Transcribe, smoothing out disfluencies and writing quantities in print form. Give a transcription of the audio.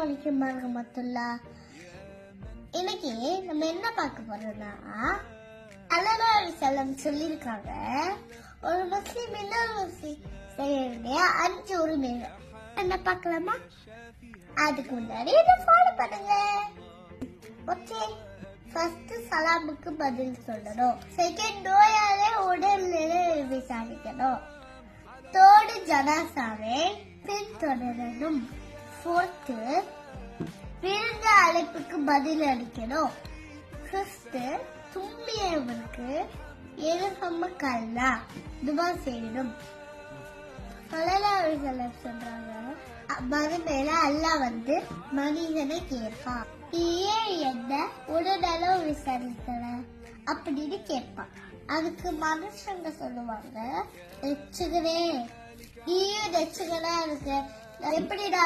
அலைக்கும் வரஹ்மத்துல்லாஹ். இன்னைக்கு நம்ம என்ன பார்க்க போறோம்னா, ஸல்லல்லாஹு அலைஹி வஸல்லம் சொல்லியிருக்காங்க, ஒரு முஸ்லிம் இன்னொரு முஸ்லிம் செய்ய வேண்டிய 5 உரிமைகள். என்ன பார்க்கலாமா? அதுக்கு முன்னாடி இதை ஃபாலோ பண்ணுங்க. ஓகே, ஃபர்ஸ்ட் சலாமுக்கு பதில் சொல்லணும். செகண்ட், நோயாளி உடல்நிலை விசாரிக்கணும். தேர்டு, ஜனாசாவை பின்தொடரணும். ஃபோர்த்து, விருந்த அழைப்புக்கு பதில் அளிக்கணும். ஃபிஃப்த், தும்மியவருக்கு எருஹமக்கல்லா துவா செய்யணும். ஸல்லல்லாஹு அலைஹி வஸல்லம் சொல்றாங்க, மறுமையில அல்லாஹ் மனிதனை கேட்பான், ஏன் என்ன உடனளவு விசாரிக்கிற அப்படின்னு கேட்பான். அதுக்கு மனுஷங்க சொல்லுவாங்க, நெச்சுகிறே நீயும் நெச்சுகிறா இருக்கு, எப்படிடா